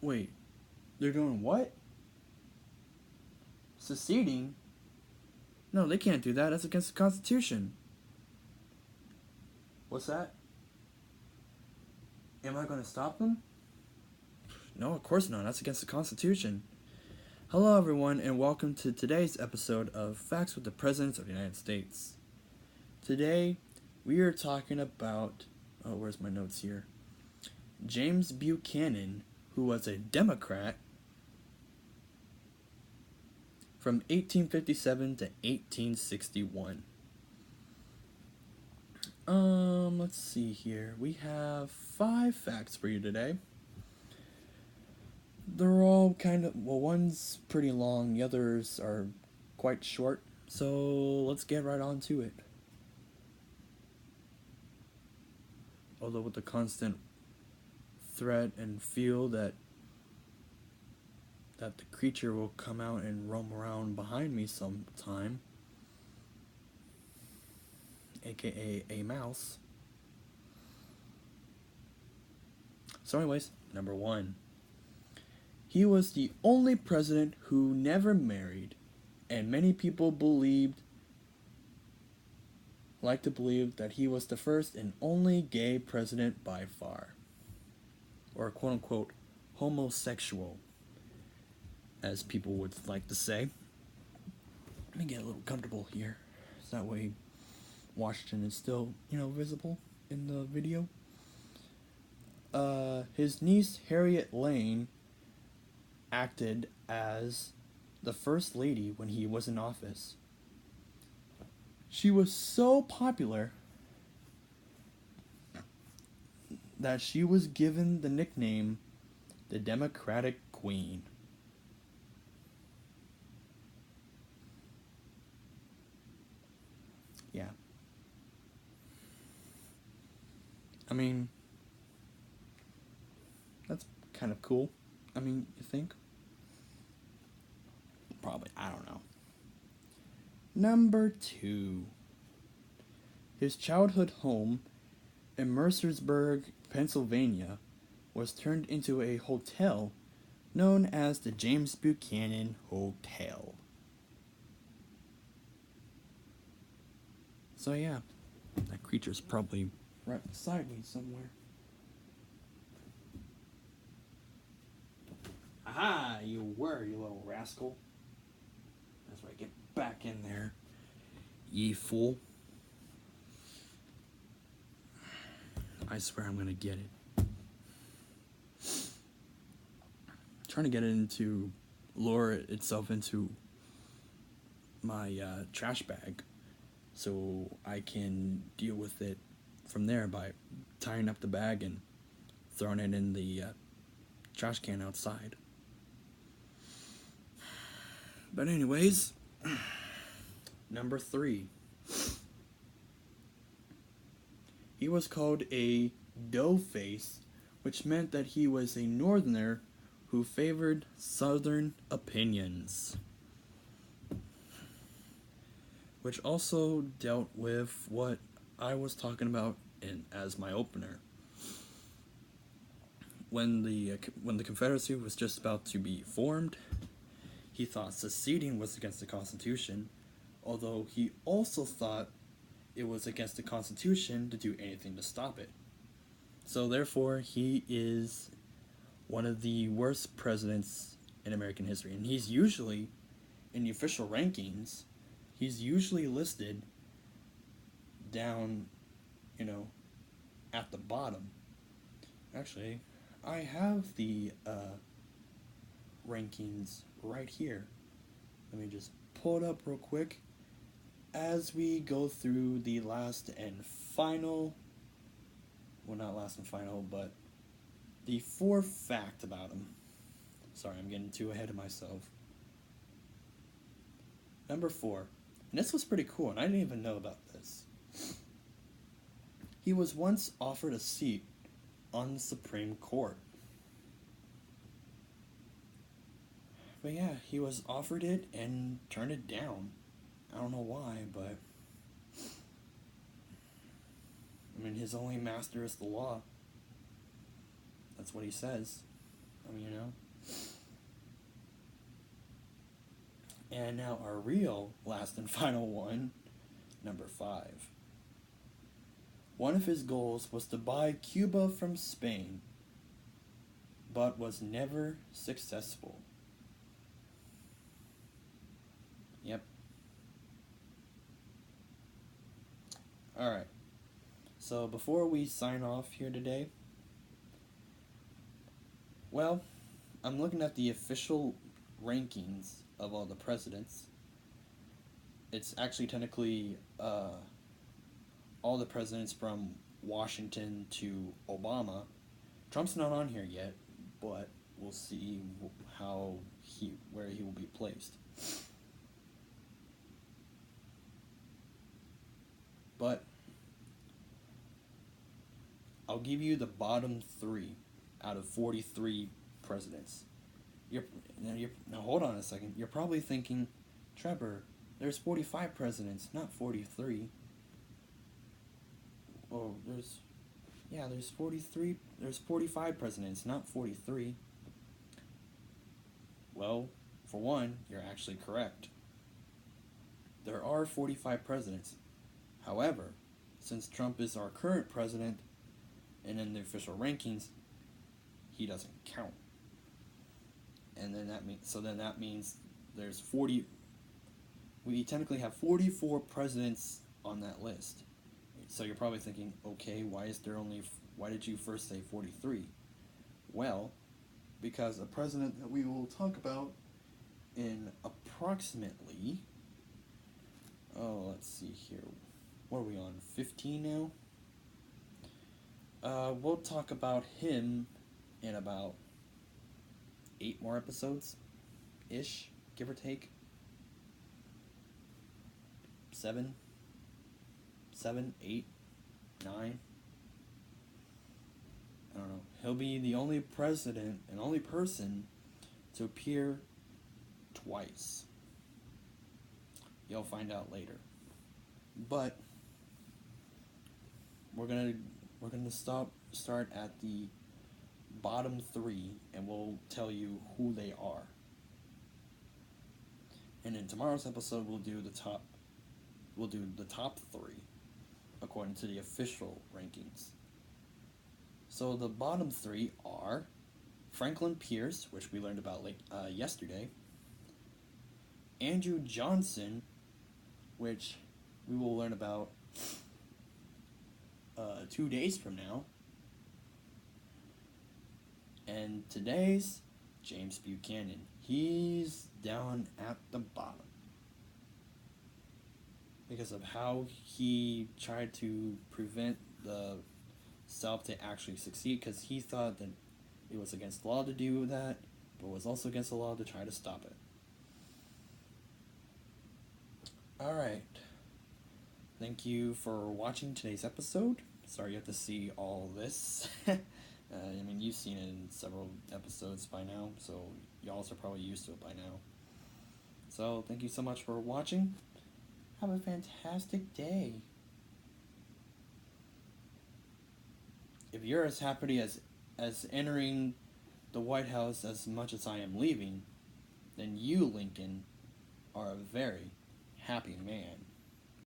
Wait, they're doing what? Seceding? No, they can't do that. That's against the Constitution. What's that? Am I going to stop them? No, of course not. That's against the Constitution. Hello, everyone, and welcome to today's episode of Facts with the Presidents of the United States. Today, we are talking about... Oh, where's my notes here? James Buchanan, who was a Democrat from 1857 to 1861. Let's see here. We have 5 facts for you today. They're all one's pretty long, the others are quite short, so let's get right on to it. Although with the constant threat and feel that the creature will come out and roam around behind me sometime, aka a mouse. So anyways, number 1. He was the only president who never married, and many people like to believe that he was the first and only gay president by far. Or quote-unquote homosexual, as people would like to say. Let me get a little comfortable here, so that way Washington is still, visible in the video. His niece Harriet Lane acted as the first lady when he was in office. She was so popular that she was given the nickname the Democratic Queen. Yeah. I mean, that's kind of cool. You think? Probably, I don't know. Number 2. His childhood home in Mercersburg, Pennsylvania, was turned into a hotel known as the James Buchanan Hotel. So yeah, that creature's probably right beside me somewhere. Aha, you little rascal. That's right, get back in there, ye fool. I swear I'm gonna get it. Trying to get it into, lure itself into my trash bag so I can deal with it from there by tying up the bag and throwing it in the trash can outside. But anyways, number 3. He was called a doughface, which meant that he was a northerner who favored southern opinions, which also dealt with what I was talking about as my opener. When the Confederacy was just about to be formed, he thought seceding was against the Constitution, although he also thought it was against the Constitution to do anything to stop it. So therefore, he is one of the worst presidents in American history. And he's usually, in the official rankings, he's usually listed down, at the bottom. Actually, I have the rankings right here. Let me just pull it up real quick as we go through the last and final, well, not last and final, but the 4th fact about him. Sorry, I'm getting too ahead of myself. Number 4, and this was pretty cool, and I didn't even know about this. He was once offered a seat on the Supreme Court. But yeah, he was offered it and turned it down. I don't know why, but his only master is the law. That's what he says. you know. And now our real last and final one, number 5. One of his goals was to buy Cuba from Spain, but was never successful. Yep. Alright, so before we sign off here today, well, I'm looking at the official rankings of all the presidents. It's actually technically all the presidents from Washington to Obama. Trump's not on here yet, but we'll see where he will be placed. But I'll give you the bottom 3 out of 43 presidents. Now hold on a second. You're probably thinking, Trevor, there's 45 presidents, not 43. Oh, there's 43. There's 45 presidents, not 43. Well, for one, you're actually correct. There are 45 presidents. However, since Trump is our current president, and in the official rankings, he doesn't count. And then that means there's 40. We technically have 44 presidents on that list. So you're probably thinking, okay, why did you first say 43? Well, because a president that we will talk about in approximately, let's see here, what are we on, 15 now? We'll talk about him in about 8 more episodes-ish, give or take. 7, 8, 9. I don't know. He'll be the only president and only person to appear twice. You'll find out later. But we're gonna start at the bottom 3, and we'll tell you who they are. And in tomorrow's episode, we'll do the top 3 according to the official rankings. So the bottom 3 are Franklin Pierce, which we learned about yesterday, Andrew Johnson, which we will learn about 2 days from now, and today's James Buchanan. He's down at the bottom because of how he tried to prevent the South to actually succeed, because he thought that it was against the law to do that, but it was also against the law to try to stop it. Alright. Thank you for watching today's episode. Sorry you have to see all this. You've seen it in several episodes by now, so y'all are probably used to it by now. So, thank you so much for watching. Have a fantastic day. If you're as happy as entering the White House as much as I am leaving, then you, Lincoln, are a very happy man.